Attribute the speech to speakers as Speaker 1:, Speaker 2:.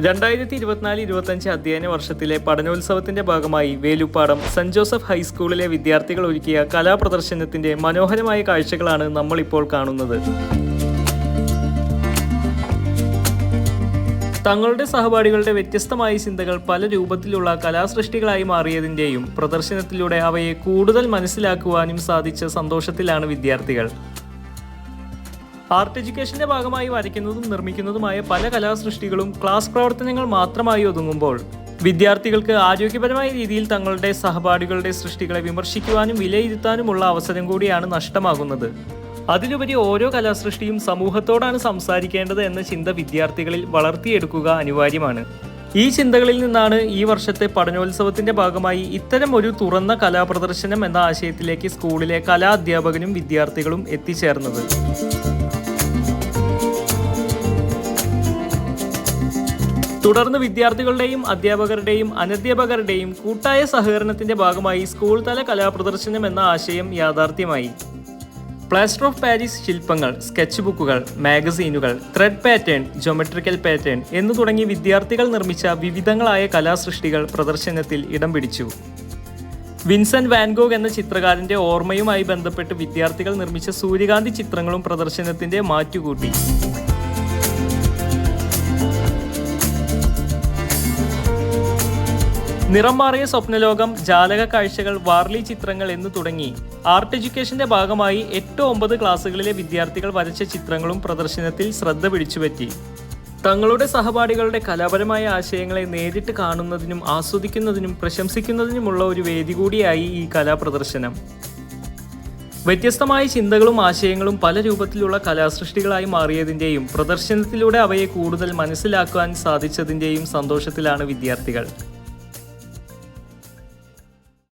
Speaker 1: 2024-25 അധ്യയന വർഷത്തിലെ പഠനോത്സവത്തിന്റെ ഭാഗമായി വേലുപ്പാടം സെന്റ് ജോസഫ് ഹൈസ്കൂളിലെ വിദ്യാർത്ഥികൾ ഒരുക്കിയ കലാപ്രദർശനത്തിന്റെ മനോഹരമായ കാഴ്ചകളാണ് നമ്മൾ ഇപ്പോൾ കാണുന്നത്. തങ്ങളുടെ സഹപാഠികളുടെ വ്യത്യസ്തമായ ചിന്തകൾ പല രൂപത്തിലുള്ള കലാസൃഷ്ടികളായി മാറിയതിന്റെയും പ്രദർശനത്തിലൂടെ അവയെ കൂടുതൽ മനസ്സിലാക്കുവാനും സാധിച്ച സന്തോഷത്തിലാണ് വിദ്യാർത്ഥികൾ. ആർട്ട് എഡ്യൂക്കേഷന്റെ ഭാഗമായി വരയ്ക്കുന്നതും നിർമ്മിക്കുന്നതുമായ പല കലാസൃഷ്ടികളും ക്ലാസ് പ്രവർത്തനങ്ങൾ മാത്രമായി ഒതുങ്ങുമ്പോൾ വിദ്യാർത്ഥികൾക്ക് ആരോഗ്യപരമായ രീതിയിൽ തങ്ങളുടെ സഹപാഠികളുടെ സൃഷ്ടികളെ വിമർശിക്കുവാനും വിലയിരുത്താനുമുള്ള അവസരം കൂടിയാണ് നഷ്ടമാകുന്നത്. അതിലുപരി ഓരോ കലാസൃഷ്ടിയും സമൂഹത്തോടാണ് സംസാരിക്കേണ്ടത് എന്ന ചിന്ത വിദ്യാർത്ഥികളിൽ വളർത്തിയെടുക്കുക അനിവാര്യമാണ്. ഈ ചിന്തകളിൽ നിന്നാണ് ഈ വർഷത്തെ പഠനോത്സവത്തിന്റെ ഭാഗമായി ഇത്തരം ഒരു തുറന്ന കലാപ്രദർശനം എന്ന ആശയത്തിലേക്ക് സ്കൂളിലെ കലാ അധ്യാപകനും വിദ്യാർത്ഥികളും എത്തിച്ചേർന്നത്. തുടർന്ന് വിദ്യാർത്ഥികളുടെയും അധ്യാപകരുടെയും അനധ്യാപകരുടെയും കൂട്ടായ സഹകരണത്തിന്റെ ഭാഗമായി സ്കൂൾ തല കലാപ്രദർശനം എന്ന ആശയം യാഥാർത്ഥ്യമായി. പ്ലാസ്റ്റർ ഓഫ് പാരീസ് ശില്പങ്ങൾ, സ്കെച്ച് ബുക്കുകൾ, മാഗസീനുകൾ, ത്രെഡ് പാറ്റേൺ, ജോമെട്രിക്കൽ പാറ്റേൺ എന്നു തുടങ്ങി വിദ്യാർത്ഥികൾ നിർമ്മിച്ച വിവിധങ്ങളായ കലാസൃഷ്ടികൾ പ്രദർശനത്തിൽ ഇടം പിടിച്ചു. വിൻസെന്റ് വാൻഗോഗ് എന്ന ചിത്രകാരന്റെ ഓർമ്മയുമായി ബന്ധപ്പെട്ട് വിദ്യാർത്ഥികൾ നിർമ്മിച്ച സൂര്യകാന്തി ചിത്രങ്ങളും പ്രദർശനത്തിന്റെ മാറ്റുകൂട്ടി. നിറം മാറിയ സ്വപ്നലോകം, ജാലക കാഴ്ചകൾ, വാർലി ചിത്രങ്ങൾ എന്നു തുടങ്ങി ആർട്ട് എഡ്യൂക്കേഷന്റെ ഭാഗമായി 8-9 ക്ലാസ്സുകളിലെ വിദ്യാർത്ഥികൾ വരച്ച ചിത്രങ്ങളും പ്രദർശനത്തിൽ ശ്രദ്ധ പിടിച്ചുപറ്റി. തങ്ങളുടെ സഹപാഠികളുടെ കലാപരമായ ആശയങ്ങളെ നേരിട്ട് കാണുന്നതിനും ആസ്വദിക്കുന്നതിനും പ്രശംസിക്കുന്നതിനുമുള്ള ഒരു വേദി കൂടിയായി ഈ കലാപ്രദർശനം. വ്യത്യസ്തമായ ചിന്തകളും ആശയങ്ങളും പല രൂപത്തിലുള്ള കലാസൃഷ്ടികളായി മാറിയതിൻ്റെയും പ്രദർശനത്തിലൂടെ അവയെ കൂടുതൽ മനസ്സിലാക്കുവാൻ സാധിച്ചതിൻ്റെയും സന്തോഷത്തിലാണ് വിദ്യാർത്ഥികൾ.